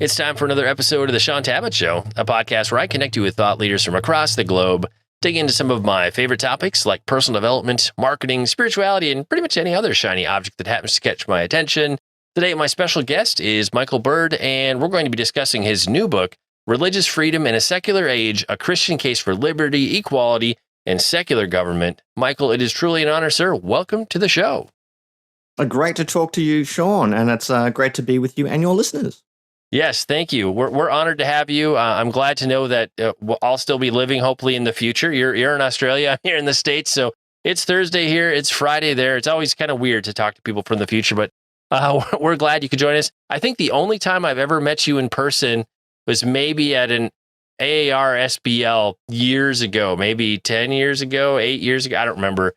It's time for another episode of The Sean Tabbitt Show, a podcast where I connect you with thought leaders from across the globe, dig into some of my favorite topics like personal development, marketing, spirituality, and pretty much any other shiny object that happens to catch my attention. Today, my special guest is Michael Bird, and we're going to be discussing his new book, Religious Freedom in a Secular Age, A Christian Case for Liberty, Equality, and Secular Government. Michael, it is truly an honor, sir. Welcome to the show. Great to talk to you, Sean, and it's great to be with you and your listeners. Yes, thank you. We're honored to have you. I'm glad to know that I'll still be living, hopefully, in the future. You're in Australia, I'm here in the States, so it's Thursday here, it's Friday there. It's always kind of weird to talk to people from the future, but we're glad you could join us. I think the only time I've ever met you in person was maybe at an AAR SBL years ago, maybe 10 years ago, 8 years ago. I don't remember.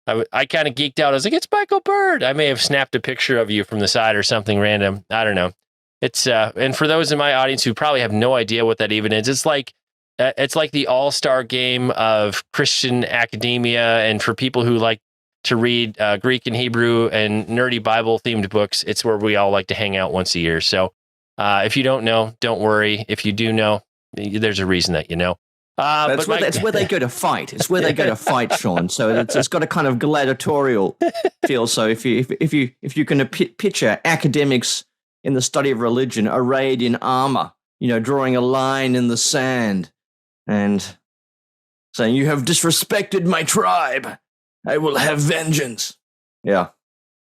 I kind of geeked out. I was like, it's Michael Bird. I may have snapped a picture of you from the side or something random. I don't know. It's and for those in my audience who probably have no idea what that even is, it's like the all-star game of Christian academia, and for people who like to read Greek and Hebrew and nerdy Bible-themed books, it's where we all like to hang out once a year. So if you don't know, don't worry. If you do know, there's a reason that you know. That's where they go to fight. It's where they go to fight, Sean. So it's got a kind of gladiatorial feel. So if you can picture academics in the study of religion arrayed in armor, drawing a line in the sand and saying, "You have disrespected my tribe. I will have vengeance." Yeah.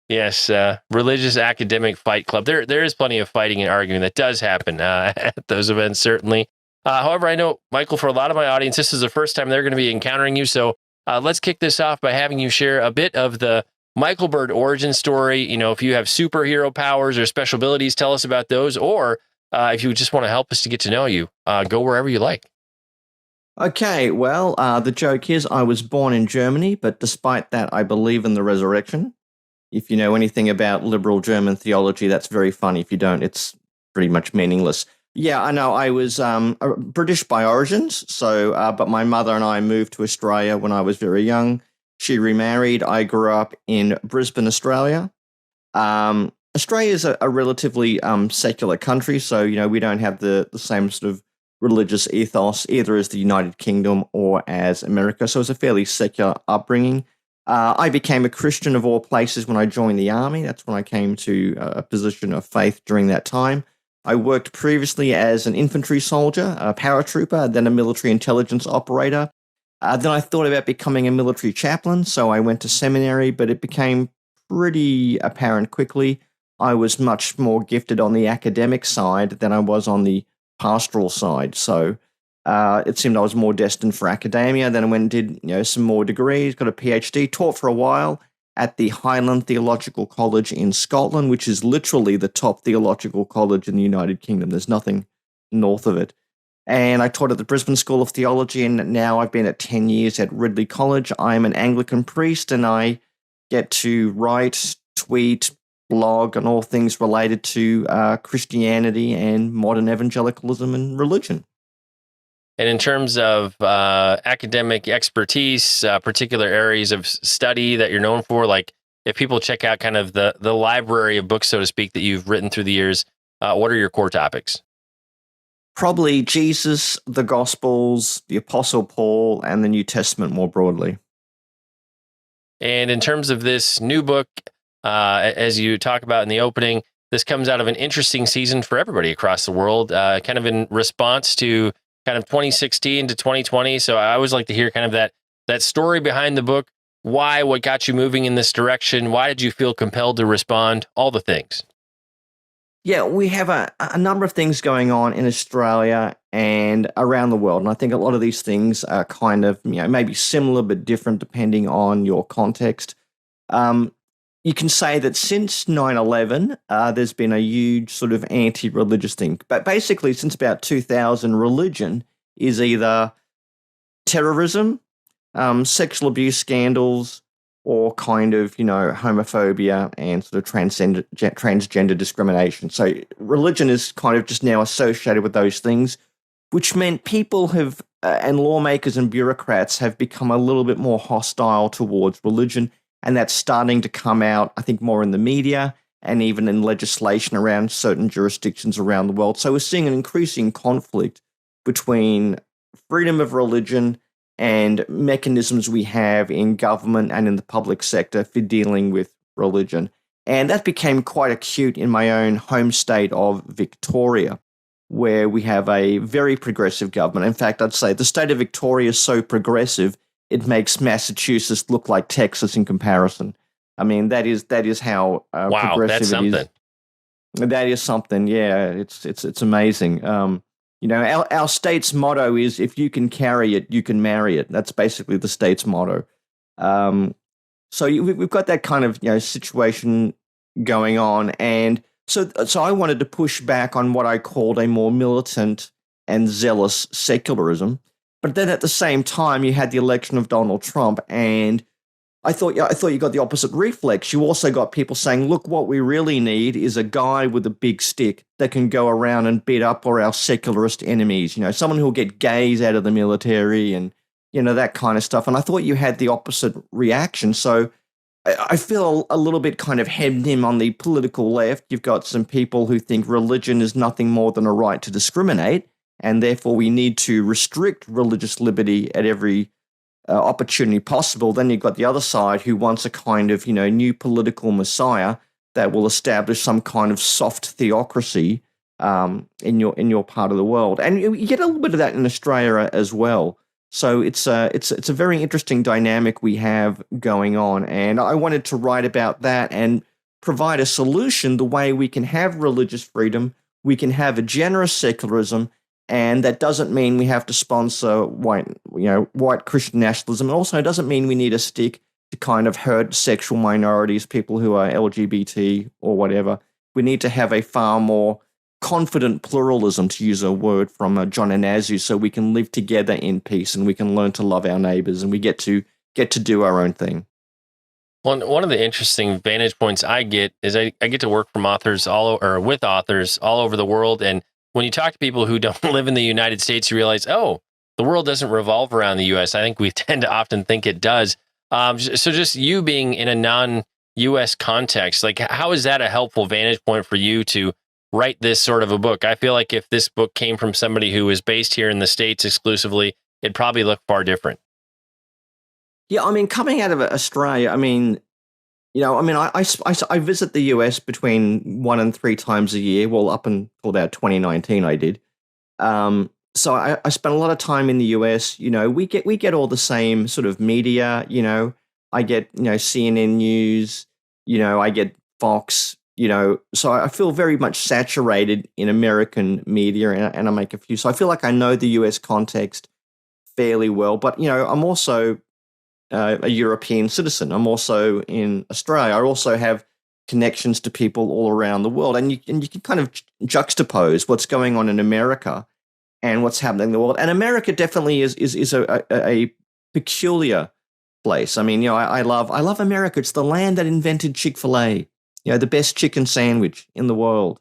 Yes, religious academic fight club. There is plenty of fighting and arguing that does happen at those events, certainly. However, I know, Michael, for a lot of my audience, this is the first time they're going to be encountering you. So let's kick this off by having you share a bit of the Michael Bird origin story. If you have superhero powers or special abilities, tell us about those. Or if you just want to help us to get to know you, go wherever you like. Okay, well, the joke is I was born in Germany, but despite that, I believe in the resurrection. If you know anything about liberal German theology, that's very funny. If you don't, it's pretty much meaningless. Yeah, I know. I was British by origins, so but my mother and I moved to Australia when I was very young. She remarried. I grew up in Brisbane, Australia. Australia is a relatively secular country, so we don't have the same sort of religious ethos either as the United Kingdom or as America. So it's a fairly secular upbringing. I became a Christian of all places when I joined the army. That's when I came to a position of faith during that time. I worked previously as an infantry soldier, a paratrooper, then a military intelligence operator. Then I thought about becoming a military chaplain, so I went to seminary, but it became pretty apparent quickly I was much more gifted on the academic side than I was on the pastoral side. So it seemed I was more destined for academia. Then I went and did some more degrees, got a PhD, taught for a while at the Highland Theological College in Scotland, which is literally the top theological college in the United Kingdom. There's nothing north of it. And I taught at the Brisbane School of Theology, and now I've been at 10 years at Ridley College. I'm an Anglican priest, and I get to write, tweet, blog, and all things related to Christianity and modern evangelicalism and religion. And in terms of academic expertise, particular areas of study that you're known for, like if people check out kind of the library of books, so to speak, that you've written through the years, what are your core topics? Probably Jesus, the Gospels, the Apostle Paul, and the New Testament more broadly. And in terms of this new book, as you talk about in the opening, this comes out of an interesting season for everybody across the world, kind of in response to kind of 2016 to 2020. So I always like to hear kind of that story behind the book. Why? What got you moving in this direction? Why did you feel compelled to respond? All the things. Yeah, we have a number of things going on in Australia and around the world. And I think a lot of these things are kind of, maybe similar but different depending on your context. You can say that since 9/11, there's been a huge sort of anti-religious thing. But basically, since about 2000, religion is either terrorism, sexual abuse scandals, or kind of, homophobia and sort of transgender discrimination. So religion is kind of just now associated with those things, which meant people have, and lawmakers and bureaucrats have become a little bit more hostile towards religion. And that's starting to come out, I think, more in the media and even in legislation around certain jurisdictions around the world. So we're seeing an increasing conflict between freedom of religion and mechanisms we have in government and in the public sector for dealing with religion. And that became quite acute in my own home state of Victoria, where we have a very progressive government. In fact, I'd say the state of Victoria is so progressive, it makes Massachusetts look like Texas in comparison. I mean, that is how Wow, progressive that's it something. is. That is something. Yeah, it's amazing. Our state's motto is, if you can carry it, you can marry it. That's basically the state's motto. We've got that kind of situation going on, and so I wanted to push back on what I called a more militant and zealous secularism. But then at the same time, you had the election of Donald Trump, and I thought you got the opposite reflex. You also got people saying, look, what we really need is a guy with a big stick that can go around and beat up all our secularist enemies, someone who'll get gays out of the military and, that kind of stuff. And I thought you had the opposite reaction. So I feel a little bit kind of hemmed in on the political left. You've got some people who think religion is nothing more than a right to discriminate, and therefore we need to restrict religious liberty at every opportunity possible. Then you've got the other side who wants a kind of new political messiah that will establish some kind of soft theocracy in your part of the world, and you get a little bit of that in Australia as well. So it's a very interesting dynamic we have going on, and I wanted to write about that and provide a solution the way we can have religious freedom, we can have a generous secularism. And that doesn't mean we have to sponsor white Christian nationalism. It also doesn't mean we need a stick to kind of hurt sexual minorities, people who are LGBT or whatever. We need to have a far more confident pluralism, to use a word from John Anazu, so we can live together in peace and we can learn to love our neighbors and we get to do our own thing. One of the interesting vantage points I get is I get to work with authors all over the world, and when you talk to people who don't live in the United States, you realize, the world doesn't revolve around the U.S. I think we tend to often think it does. So just you being in a non-U.S. context, like how is that a helpful vantage point for you to write this sort of a book? I feel like if this book came from somebody who is based here in the States exclusively, it'd probably look far different. Yeah, I mean, coming out of Australia, I visit the US between 1 and 3 times a year. Well, up until about 2019, I did. So I spent a lot of time in the US. We get all the same sort of media. I get CNN News. I get Fox. So I feel very much saturated in American media, and I make a few. So I feel like I know the US context fairly well. But I'm also a European citizen. I'm also in Australia. I also have connections to people all around the world, and you can kind of juxtapose what's going on in America and what's happening in the world. And America definitely is a peculiar place. I mean, I love America. It's the land that invented Chick-fil-A. The best chicken sandwich in the world.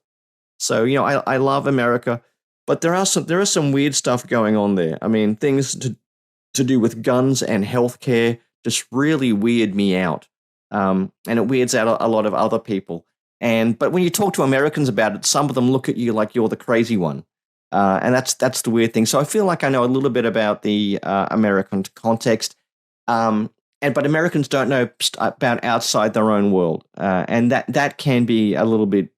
So I love America, but there is some weird stuff going on there. I mean, things to do with guns and healthcare just really weird me out. And it weirds out a lot of other people. But when you talk to Americans about it, some of them look at you like you're the crazy one. And that's the weird thing. So I feel like I know a little bit about the American context. But Americans don't know about outside their own world. And that can be a little bit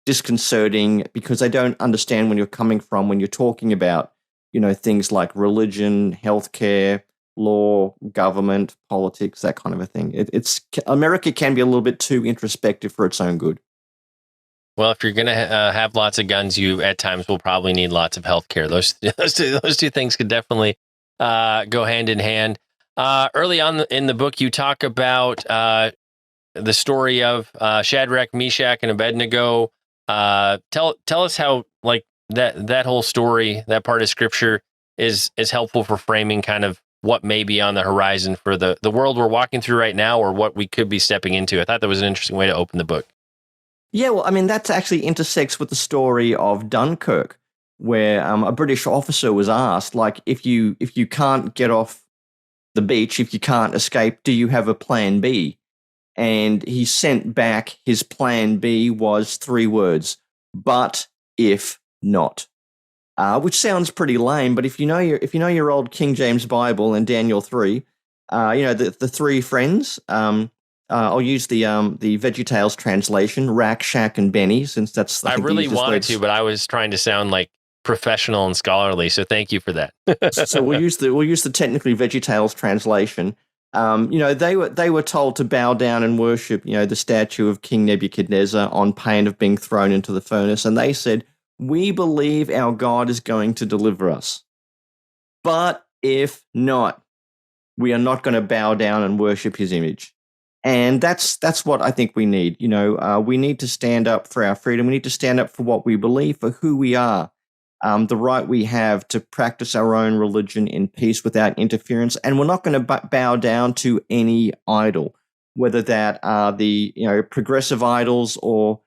disconcerting because they don't understand when you're coming from when you're talking about things like religion, healthcare, law, government, politics, that kind of a thing. America can be a little bit too introspective for its own good. Well, if you're going to have lots of guns, you at times will probably need lots of healthcare. Those two things could definitely go hand in hand. Early on in the book, you talk about the story of Shadrach, Meshach, and Abednego. Tell us how that whole story, that part of scripture is helpful for framing kind of what may be on the horizon for the world we're walking through right now, or what we could be stepping into. I thought that was an interesting way to open the book. Yeah, well, I mean, that actually intersects with the story of Dunkirk, where a British officer was asked, like, if you can't get off the beach, if you can't escape, do you have a plan B? and he sent back his plan B was 3 words, but if not. Which sounds pretty lame, but if you know your old King James Bible and Daniel 3, the 3 friends. I'll use the VeggieTales translation, Rack, Shack, and Benny, since that's I really wanted to, but I was trying to sound like professional and scholarly. So thank you for that. So we'll use the technically VeggieTales translation. They were told to bow down and worship, the statue of King Nebuchadnezzar on pain of being thrown into the furnace, and they said, "We believe our God is going to deliver us, but if not, we are not going to bow down and worship his image." And that's what I think we need. We need to stand up for our freedom. We need to stand up for what we believe, for who we are, the right we have to practice our own religion in peace without interference. And we're not going to bow down to any idol, whether that are the progressive idols or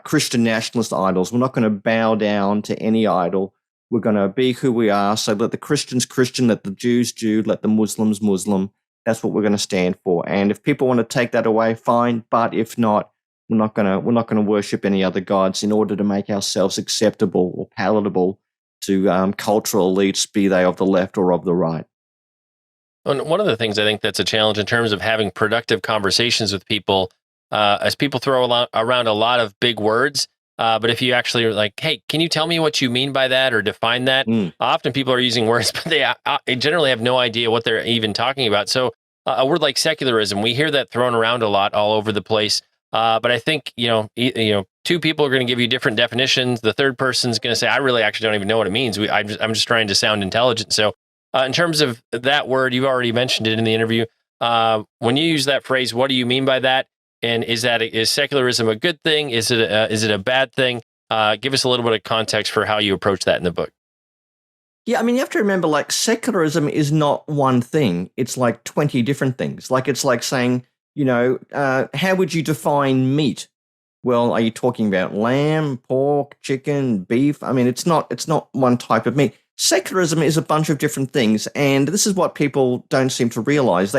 Christian nationalist idols. We're not going to bow down to any idol. We're going to be who we are. So let the Christians Christian, let the Jews Jew, let the Muslims Muslim. That's what we're going to stand for. And if people want to take that away, fine. But if not, we're not going to worship any other gods in order to make ourselves acceptable or palatable to cultural elites, be they of the left or of the right. And one of the things I think that's a challenge in terms of having productive conversations with people, as people throw around a lot of big words, but if you actually are like, "Hey, can you tell me what you mean by that or define that?" Often people are using words, but they generally have no idea what they're even talking about. So a word like secularism, we hear that thrown around a lot all over the place. But I think, 2 people are going to give you different definitions. The third person's going to say, "I really actually don't even know what it means. I'm just trying to sound intelligent." So in terms of that word, you've already mentioned it in the interview. When you use that phrase, what do you mean by that? And is secularism a good thing? Is it a bad thing? Give us a little bit of context for how you approach that in the book. Yeah, I mean, you have to remember, like, secularism is not one thing. It's like 20 different things. Like, it's like saying, how would you define meat? Well, are you talking about lamb, pork, chicken, beef? I mean, it's not one type of meat. Secularism is a bunch of different things, and this is what people don't seem to realize.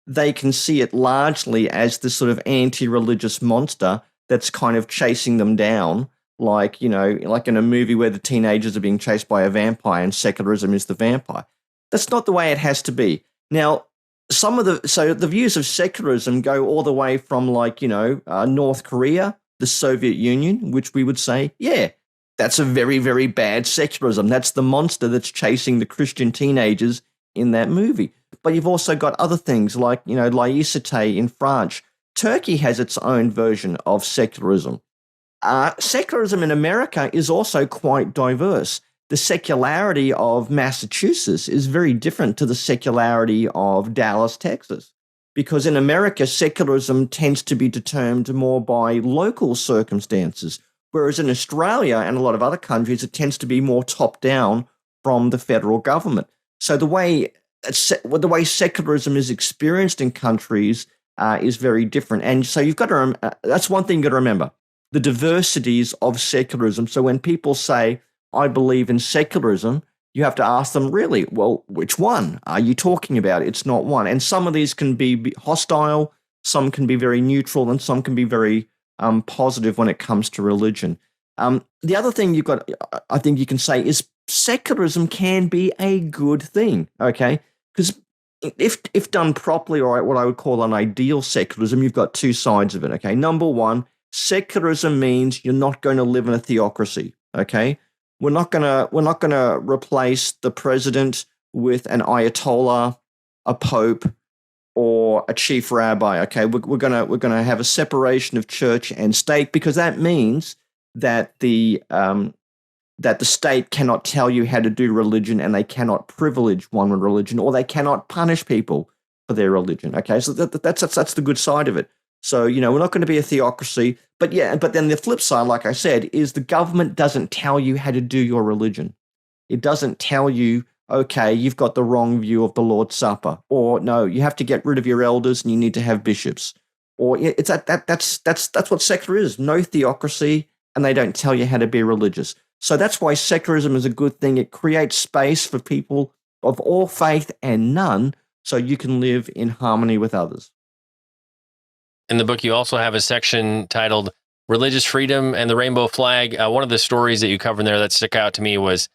They can see it largely as this sort of anti-religious monster that's kind of chasing them down, like in a movie where the teenagers are being chased by a vampire and secularism is the vampire. That's not the way it has to be. Now, the views of secularism go all the way from North Korea, the Soviet Union, which we would say, yeah, that's a very, very bad secularism. That's the monster that's chasing the Christian teenagers in that movie. But you've also got other things like, laïcité in France. Turkey has its own version of secularism. Secularism in America is also quite diverse. The secularity of Massachusetts is very different to the secularity of Dallas, Texas. Because in America, secularism tends to be determined more by local circumstances, whereas in Australia and a lot of other countries, it tends to be more top-down from the federal government. So the way secularism is experienced in countries is very different. And so you've got to that's one thing you've got to remember, the diversities of secularism. So when people say, "I believe in secularism," you have to ask them, really, well, which one are you talking about? It's not one. And some of these can be hostile, some can be very neutral, and some can be very positive when it comes to religion. The other thing I think you can say is secularism can be a good thing, okay? Because if done properly, or what I would call an ideal secularism, you've got 2 sides of it, okay? Number one, secularism means you're not going to live in a theocracy, okay? We're not gonna replace the president with an ayatollah, a pope, or a chief rabbi. Okay, we're gonna have a separation of church and state, because that means that the state cannot tell you how to do religion, and they cannot privilege one religion, or they cannot punish people for their religion. Okay, so that's the good side of it. So, we're not going to be a theocracy, but then the flip side, like I said, is the government doesn't tell you how to do your religion. It doesn't tell you, okay, you've got the wrong view of the Lord's Supper, or no, you have to get rid of your elders and you need to have bishops. Or it's that's what secular is, no theocracy, and they don't tell you how to be religious. So that's why secularism is a good thing. It creates space for people of all faith and none, so you can live in harmony with others. In the book, you also have a section titled Religious Freedom and the Rainbow Flag. One of the stories that you cover in there that stuck out to me was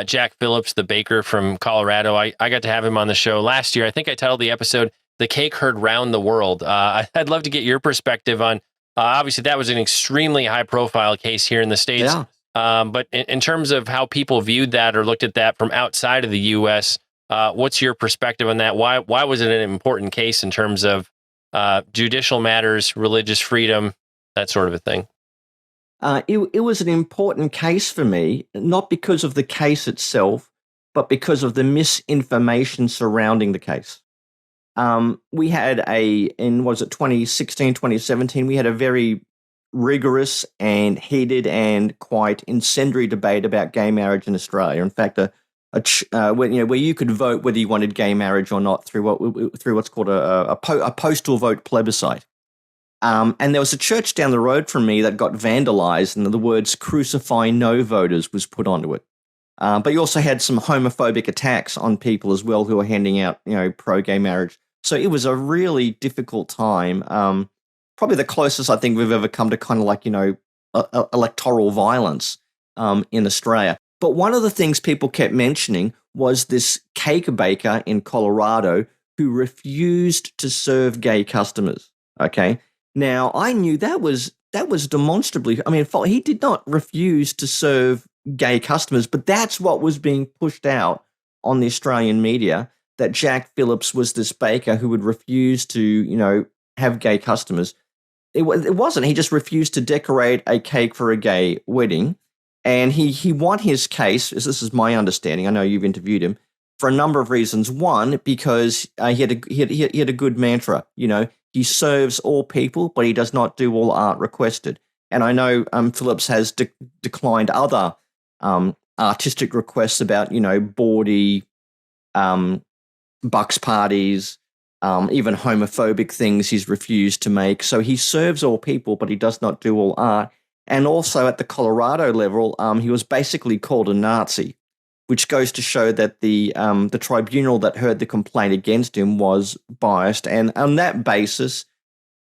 Jack Phillips, the baker from Colorado. I got to have him on the show last year. I think I titled the episode, The Cake Heard Round the World. I'd love to get your perspective on, obviously, that was an extremely high-profile case here in the States. Yeah. But in terms of how people viewed that or looked at that from outside of the U.S., what's your perspective on that? Why was it an important case in terms of judicial matters, religious freedom, that sort of a thing? It was an important case for me, not because of the case itself, but because of the misinformation surrounding the case. We had in 2016, 2017, we had a very rigorous and heated and quite incendiary debate about gay marriage in Australia. In fact, where you could vote whether you wanted gay marriage or not through what's called a postal vote plebiscite. And there was a church down the road from me that got vandalized, and the words "Crucify No Voters" was put onto it. But you also had some homophobic attacks on people as well who were handing out, pro-gay marriage. So it was a really difficult time. Probably the closest I think we've ever come to kind of like, electoral violence in Australia. But one of the things people kept mentioning was this cake baker in Colorado who refused to serve gay customers. Okay. Now, I knew that was demonstrably, he did not refuse to serve gay customers, but that's what was being pushed out on the Australian media, that Jack Phillips was this baker who would refuse to, have gay customers. It wasn't. He just refused to decorate a cake for a gay wedding. And he won his case, this is my understanding, I know you've interviewed him, for a number of reasons. One, because he had a good mantra, he serves all people, but he does not do all art requested. And I know Phillips has declined other artistic requests about, bawdy, bucks parties, even homophobic things he's refused to make. So he serves all people, but he does not do all art. And also at the Colorado level, he was basically called a Nazi, which goes to show that the tribunal that heard the complaint against him was biased. And on that basis,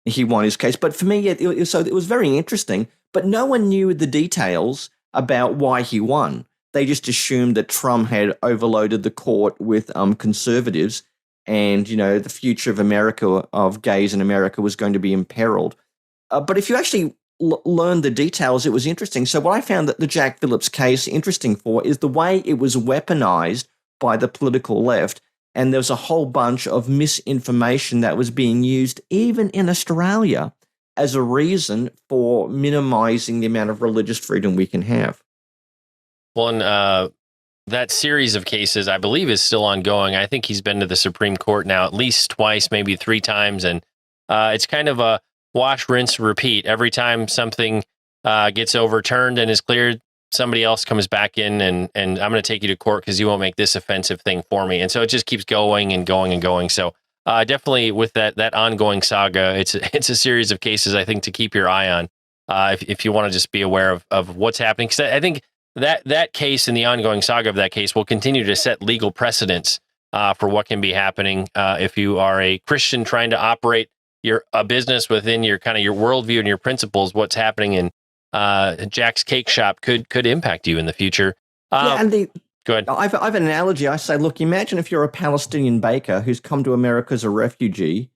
he won his case. But for me, it was very interesting. But no one knew the details about why he won. They just assumed that Trump had overloaded the court with conservatives, and the future of America, of gays in America, was going to be imperiled. But if you actually learn the details, it was interesting. So what I found that the Jack Phillips case interesting for is the way it was weaponized by the political left, and there was a whole bunch of misinformation that was being used even in Australia as a reason for minimizing the amount of religious freedom we can have. Well, and that series of cases, I believe, is still ongoing. I think he's been to the Supreme Court now at least twice, maybe three times, and it's kind of a wash, rinse, repeat. Every time something gets overturned and is cleared, somebody else comes back in and I'm going to take you to court because you won't make this offensive thing for me. And so it just keeps going and going and going. So definitely with that ongoing saga, it's a series of cases, I think, to keep your eye on if you want to just be aware of what's happening. Because I think that case and the ongoing saga of that case will continue to set legal precedents for what can be happening if you are a Christian trying to operate a business within your kind of your worldview and your principles. What's happening in Jack's Cake Shop could impact you in the future. Go ahead. I have an analogy. I say, look, imagine if you're a Palestinian baker who's come to America as a refugee,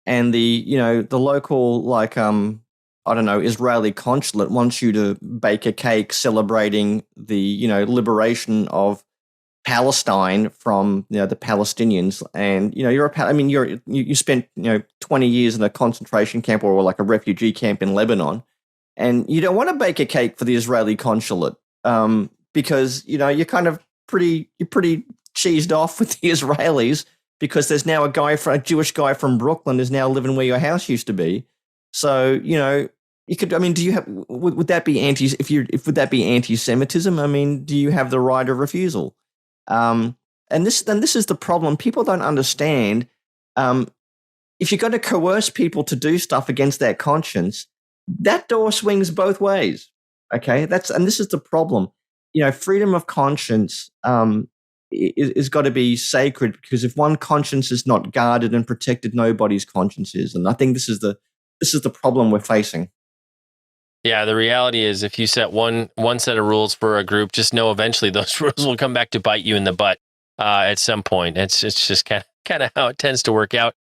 and the local Israeli consulate wants you to bake a cake celebrating the liberation of Palestine from the Palestinians, and you spent 20 years in a concentration camp or like a refugee camp in Lebanon, and you don't want to bake a cake for the Israeli consulate because you're kind of pretty cheesed off with the Israelis because there's now a Jewish guy from Brooklyn is now living where your house used to be. So you could. Do you have? Would that be would that be anti-Semitism? Do you have the right of refusal? And this is the problem. People don't understand. If you're going to coerce people to do stuff against their conscience, that door swings both ways. Okay, this is the problem. Freedom of conscience is got to be sacred, because if one conscience is not guarded and protected, nobody's conscience is. And I think this is the This is the problem we're facing. Yeah, the reality is if you set one set of rules for a group, just know eventually those rules will come back to bite you in the butt at some point. It's just kind of how it tends to work out.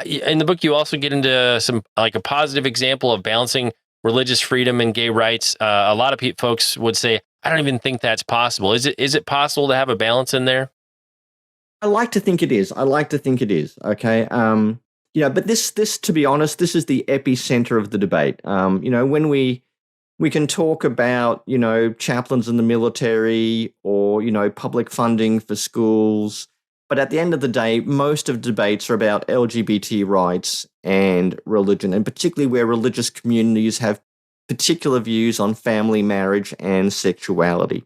In the book, you also get into some like a positive example of balancing religious freedom and gay rights. A lot of folks would say, I don't even think that's possible. Is it possible to have a balance in there? I like to think it is. I like to think it is. Okay. But this, to be honest, this is the epicenter of the debate. When we can talk about, chaplains in the military or, public funding for schools. But at the end of the day, most of debates are about LGBT rights and religion, and particularly where religious communities have particular views on family, marriage, and sexuality.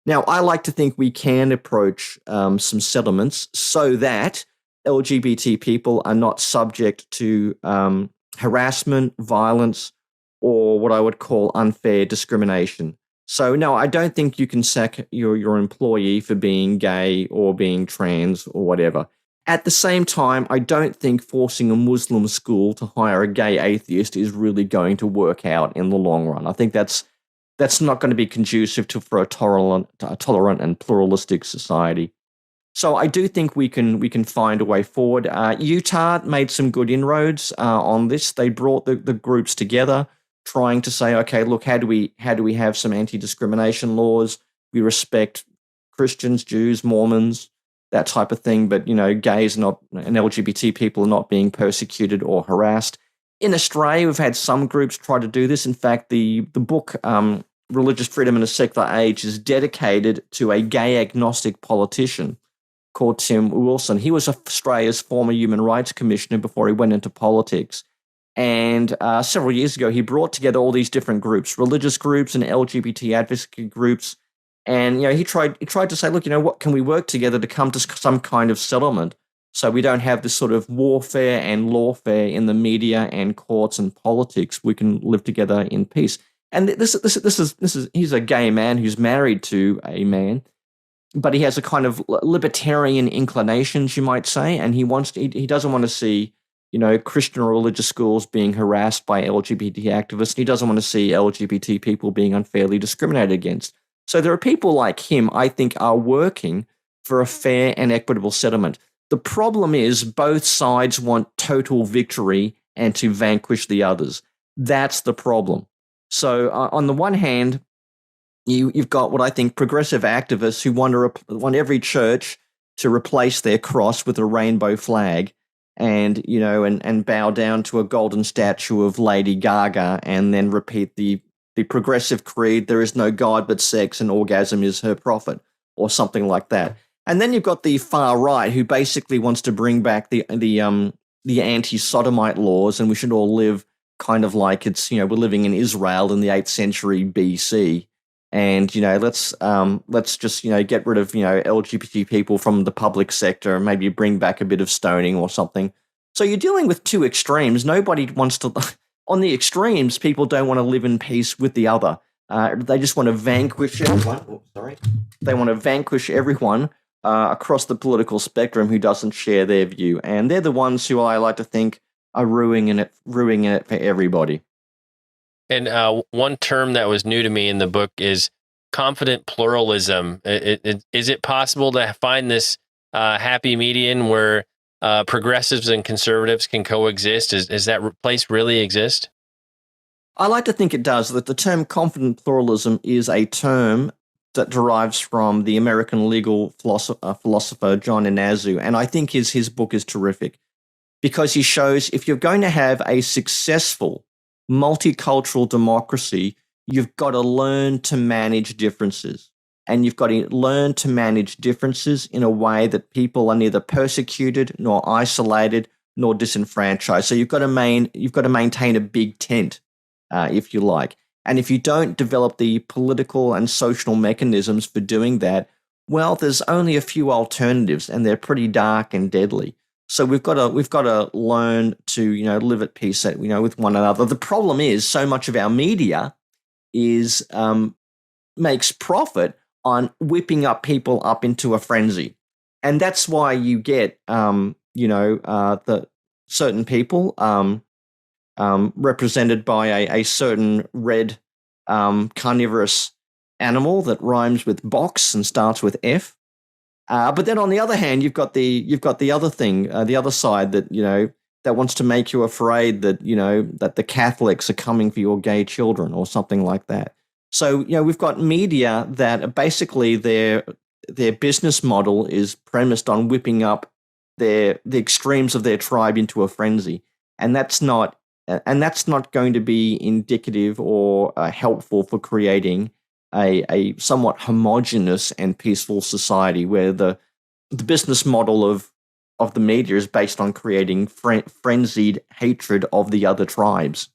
Now, I like to think we can approach some settlements so that LGBT people are not subject to harassment, violence, or what I would call unfair discrimination. So, no, I don't think you can sack your employee for being gay or being trans or whatever. At the same time, I don't think forcing a Muslim school to hire a gay atheist is really going to work out in the long run. I think that's not going to be conducive for a tolerant and pluralistic society. So I do think we can find a way forward. Utah made some good inroads on this. They brought the groups together, trying to say, okay, look, how do we have some anti-discrimination laws? We respect Christians, Jews, Mormons, that type of thing, but gays and LGBT people are not being persecuted or harassed. In Australia, we've had some groups try to do this. In fact, the book Religious Freedom in a Secular Age is dedicated to a gay agnostic politician called Tim Wilson. He was Australia's former Human Rights Commissioner before he went into politics. And several years ago, he brought together all these different groups, religious groups and LGBT advocacy groups. And he tried to say, look, what can we work together to come to some kind of settlement, so we don't have this sort of warfare and lawfare in the media and courts and politics. We can live together in peace. And this is he's a gay man who's married to a man, but he has a kind of libertarian inclinations, you might say, and he doesn't want to see Christian or religious schools being harassed by LGBT activists. He doesn't want to see LGBT people being unfairly discriminated against. So there are people like him, I think, are working for a fair and equitable settlement. The problem is both sides want total victory and to vanquish the others. That's the problem. So on the one hand, you've got what I think progressive activists who want every church to replace their cross with a rainbow flag, and bow down to a golden statue of Lady Gaga, and then repeat the progressive creed: there is no God but sex, and orgasm is her prophet, or something like that. And then you've got the far right, who basically wants to bring back the anti-sodomite laws, and we should all live kind of like it's we're living in Israel in the 8th century BC, and let's just get rid of LGBT people from the public sector, and maybe bring back a bit of stoning or something. So you're dealing with two extremes. Nobody wants to. On the extremes, people don't want to live in peace with the other. They just want to vanquish everyone. They want to vanquish everyone across the political spectrum who doesn't share their view, and they're the ones who I like to think are ruining it for everybody. And one term that was new to me in the book is confident pluralism. Is it possible to find this happy median where progressives and conservatives can coexist? Does that place really exist? I like to think it does, that the term confident pluralism is a term that derives from the American legal philosopher John Inazu, and I think his book is terrific because he shows if you're going to have a successful multicultural democracy, you've got to learn to manage differences. And you've got to learn to manage differences in a way that people are neither persecuted nor isolated nor disenfranchised. So you've got to maintain a big tent, if you like. And if you don't develop the political and social mechanisms for doing that, well, there's only a few alternatives, and they're pretty dark and deadly. So we've got to learn to live at peace with one another. The problem is so much of our media is makes profit on whipping up people up into a frenzy, and that's why you get the certain people represented by a certain red carnivorous animal that rhymes with box and starts with F. But then on the other hand, you've got the other thing, the other side that that wants to make you afraid that that the Catholics are coming for your gay children or something like that. So we've got media that basically their business model is premised on whipping up the extremes of their tribe into a frenzy, and that's not going to be indicative or helpful for creating a somewhat homogenous and peaceful society where the business model of the media is based on creating frenzied hatred of the other tribes.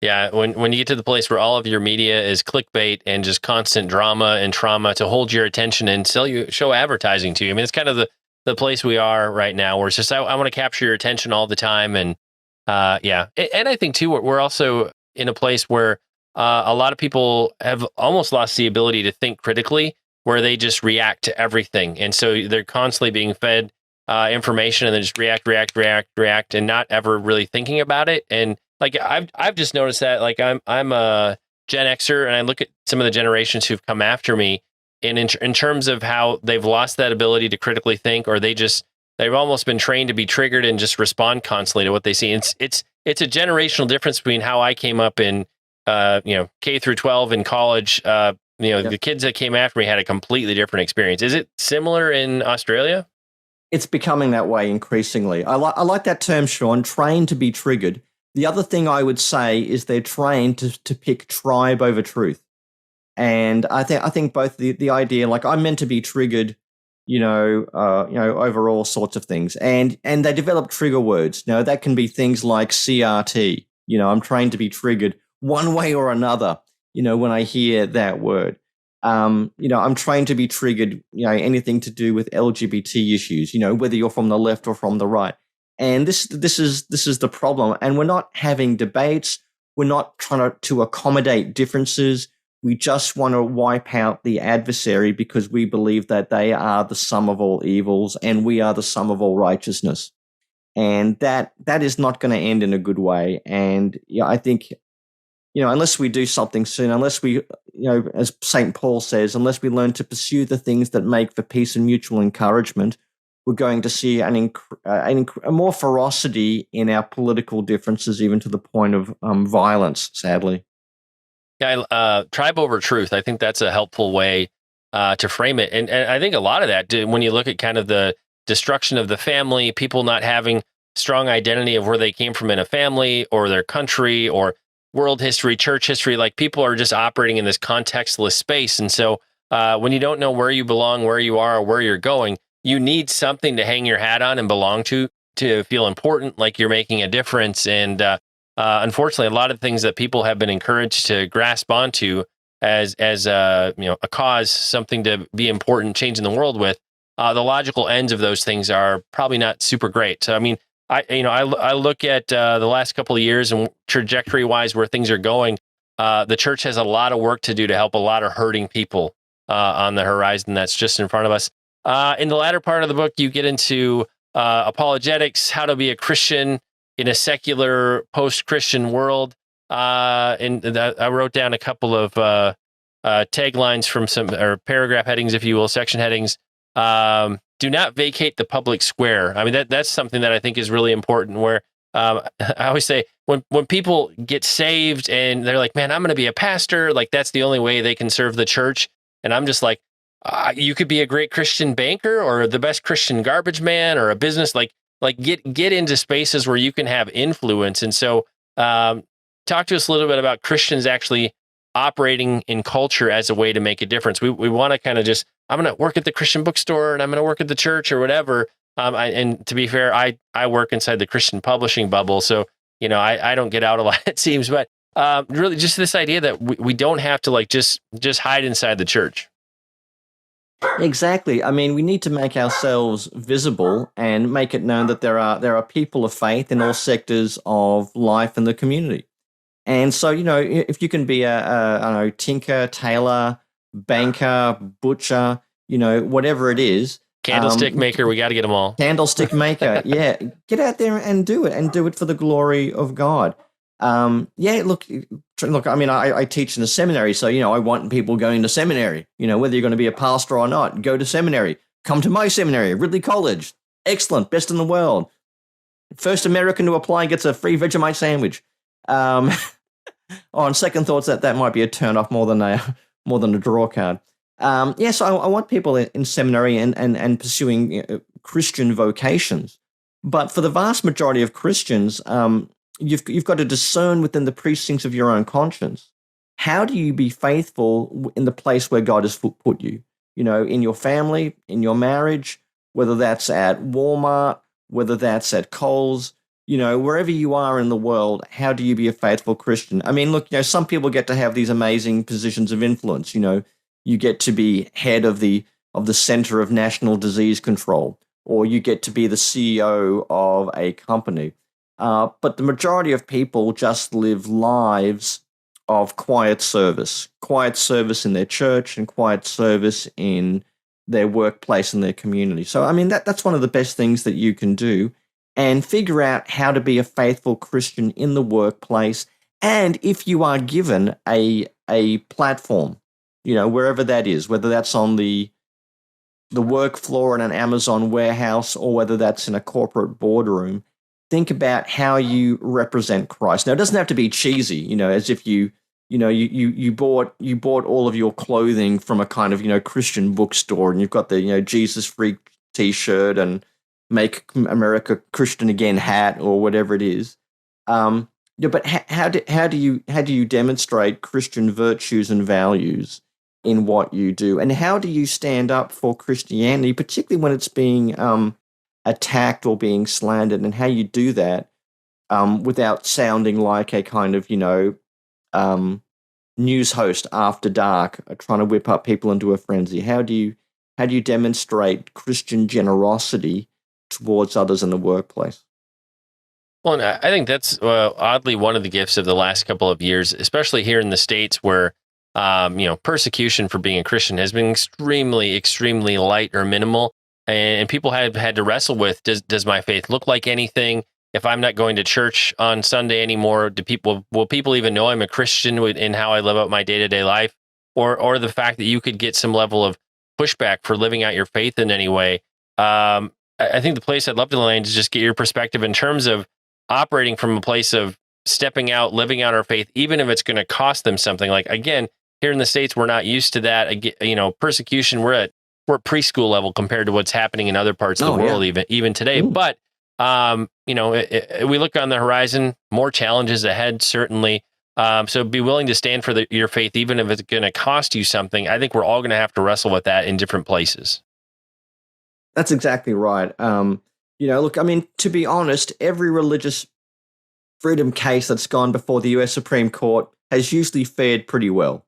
Yeah, when you get to the place where all of your media is clickbait and just constant drama and trauma to hold your attention and show advertising to you. I mean, it's kind of the place we are right now, where it's just I want to capture your attention all the time, and yeah, and I think too we're also in a place where a lot of people have almost lost the ability to think critically, where they just react to everything, and so they're constantly being fed information and then just react, and not ever really thinking about it. And like I've just noticed that, like I'm a Gen Xer, and I look at some of the generations who've come after me, and in terms of how they've lost that ability to critically think, or they've almost been trained to be triggered and just respond constantly to what they see. It's a generational difference between how I came up in K through 12 in college. The kids that came after me had a completely different experience. Is it similar in Australia? It's becoming that way increasingly. I like that term, Sean, trained to be triggered. The other thing I would say is they're trained to pick tribe over truth. And I think both the idea, like I'm meant to be triggered, over all sorts of things. And they develop trigger words. That can be things like CRT. I'm trained to be triggered one way or another, when I hear that word. I'm trained to be triggered, anything to do with LGBT issues, whether you're from the left or from the right. And this is the problem. And we're not having debates. We're not trying to accommodate differences. We just want to wipe out the adversary because we believe that they are the sum of all evils and we are the sum of all righteousness. And that is not going to end in a good way. And I think, unless we do something soon, unless we, as St. Paul says, unless we learn to pursue the things that make for peace and mutual encouragement, we're going to see a more ferocity in our political differences, even to the point of violence, sadly. Yeah, tribe over truth. I think that's a helpful way to frame it. And I think a lot of that, when you look at kind of the destruction of the family, people not having strong identity of where they came from in a family or their country or world history, church history, like people are just operating in this contextless space. And so when you don't know where you belong, where you are, or where you're going, you need something to hang your hat on and belong to feel important, like you're making a difference. And unfortunately, a lot of things that people have been encouraged to grasp onto as a cause, something to be important, changing the world with, the logical ends of those things are probably not super great. So, I mean, I look at the last couple of years and trajectory wise where things are going. The church has a lot of work to do to help a lot of hurting people on the horizon that's just in front of us. In the latter part of the book, you get into apologetics, how to be a Christian in a secular post-Christian world. And I wrote down a couple of taglines from some, or paragraph headings, if you will, section headings. Do not vacate the public square. I mean, that's something that I think is really important, where I always say when people get saved and they're like, man, I'm going to be a pastor, like that's the only way they can serve the church. And I'm just like, you could be a great Christian banker or the best Christian garbage man or a business, like get into spaces where you can have influence. And so talk to us a little bit about Christians actually operating in culture as a way to make a difference. We want to kind of just, I'm going to work at the Christian bookstore and I'm going to work at the church or whatever. And to be fair, I work inside the Christian publishing bubble. So, I don't get out a lot, it seems, but really just this idea that we don't have to like just hide inside the church. Exactly. I mean, we need to make ourselves visible and make it known that there are people of faith in all sectors of life in the community. And so, if you can be a tinker, tailor, banker, butcher, whatever it is, Candlestick maker, we got to get them all. Candlestick maker, yeah. Get out there and do it for the glory of God. Look. I mean, I teach in a seminary, so I want people going to seminary. Whether you're going to be a pastor or not, go to seminary. Come to my seminary, Ridley College. Excellent, best in the world. First American to apply gets a free Vegemite sandwich. On second thoughts, that might be a turn off more than a draw card. So I want people in seminary and pursuing Christian vocations. But for the vast majority of Christians, you've got to discern within the precincts of your own conscience. How do you be faithful in the place where God has put you? In your family, in your marriage, whether that's at Walmart, whether that's at Kohl's, wherever you are in the world, how do you be a faithful Christian? I mean, look, some people get to have these amazing positions of influence. You get to be head of the Center of National Disease Control, or you get to be the CEO of a company. But the majority of people just live lives of quiet service in their church and quiet service in their workplace and their community. So, I mean, that's one of the best things that you can do, and figure out how to be a faithful Christian in the workplace. And if you are given a platform, wherever that is, whether that's on the work floor in an Amazon warehouse or whether that's in a corporate boardroom, think about how you represent Christ. Now, it doesn't have to be cheesy, as if you bought all of your clothing from a kind of, Christian bookstore, and you've got the, Jesus freak T-shirt and Make America Christian Again hat or whatever it is. But how do you demonstrate Christian virtues and values in what you do, and how do you stand up for Christianity, particularly when it's being attacked or being slandered, and how you do that without sounding like a kind of news host after dark, trying to whip up people into a frenzy? How do you demonstrate Christian generosity towards others in the workplace? Well, and I think that's oddly one of the gifts of the last couple of years, especially here in the States, where persecution for being a Christian has been extremely, extremely light or minimal, and people have had to wrestle with: does my faith look like anything? If I'm not going to church on Sunday anymore, will people even know I'm a Christian in how I live out my day-to-day life? Or the fact that you could get some level of pushback for living out your faith in any way. I think the place I'd love to land is just get your perspective in terms of operating from a place of stepping out, living out our faith, even if it's going to cost them something. Like, again, here in the States, we're not used to that. Persecution, we're at preschool level compared to what's happening in other parts of the world, even today. Ooh. But we look on the horizon, more challenges ahead, certainly. So be willing to stand for your faith, even if it's going to cost you something. I think we're all going to have to wrestle with that in different places. That's exactly right. Look, I mean, to be honest, every religious freedom case that's gone before the US Supreme Court has usually fared pretty well.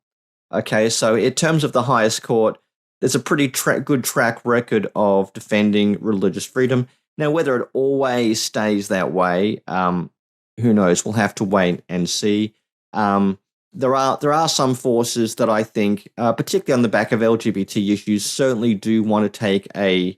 Okay, so in terms of the highest court, there's a pretty good track record of defending religious freedom. Now, whether it always stays that way, who knows? We'll have to wait and see. There are some forces that I think, particularly on the back of LGBT issues, certainly do want to take a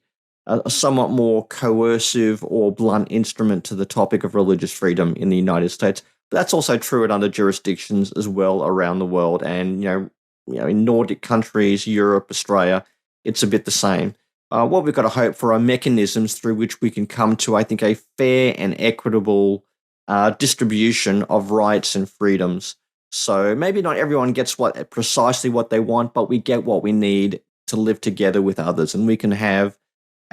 somewhat more coercive or blunt instrument to the topic of religious freedom in the United States. But that's also true in other jurisdictions as well around the world. And, in Nordic countries, Europe, Australia, it's a bit the same. What we've got to hope for are mechanisms through which we can come to, I think, a fair and equitable distribution of rights and freedoms. So maybe not everyone gets precisely what they want, but we get what we need to live together with others, and we can have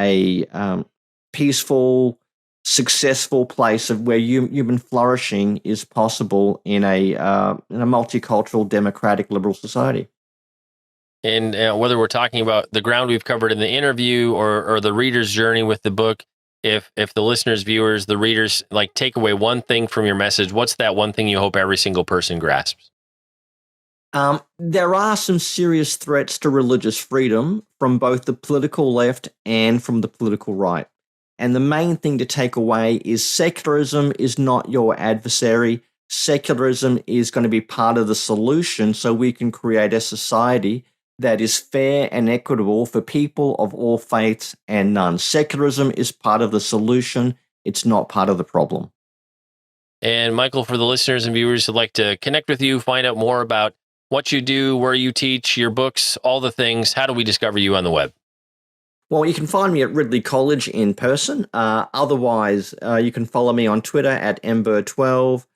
a peaceful, successful place of where human flourishing is possible in a multicultural, democratic, liberal society. And whether we're talking about the ground we've covered in the interview or the reader's journey with the book, if the listeners, viewers, the readers take away one thing from your message, what's that one thing you hope every single person grasps? There are some serious threats to religious freedom from both the political left and from the political right. And the main thing to take away is secularism is not your adversary. Secularism is going to be part of the solution so we can create a society that is fair and equitable for people of all faiths and none. Secularism is part of the solution. It's not part of the problem. And Michael, for the listeners and viewers who'd like to connect with you, find out more about what you do, where you teach, your books, all the things, how do we discover you on the web? Well, you can find me at Ridley College in person. Otherwise, you can follow me on Twitter at mbird12.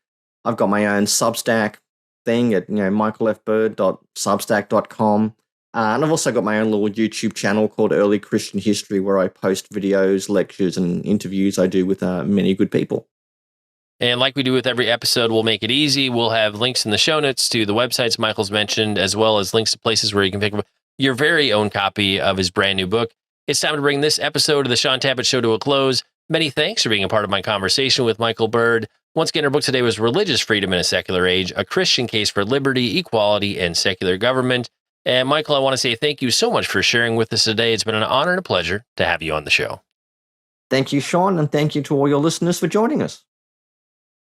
I've got my own Substack thing at michaelfbird.substack.com. And I've also got my own little YouTube channel called Early Christian History, where I post videos, lectures, and interviews I do with many good people. And like we do with every episode, we'll make it easy. We'll have links in the show notes to the websites Michael's mentioned, as well as links to places where you can pick up your very own copy of his brand new book. It's time to bring this episode of the Sean Tabbett Show to a close. Many thanks for being a part of my conversation with Michael Bird. Once again, our book today was Religious Freedom in a Secular Age, A Christian Case for Liberty, Equality, and Secular Government. And Michael, I want to say thank you so much for sharing with us today. It's been an honor and a pleasure to have you on the show. Thank you, Sean, and thank you to all your listeners for joining us.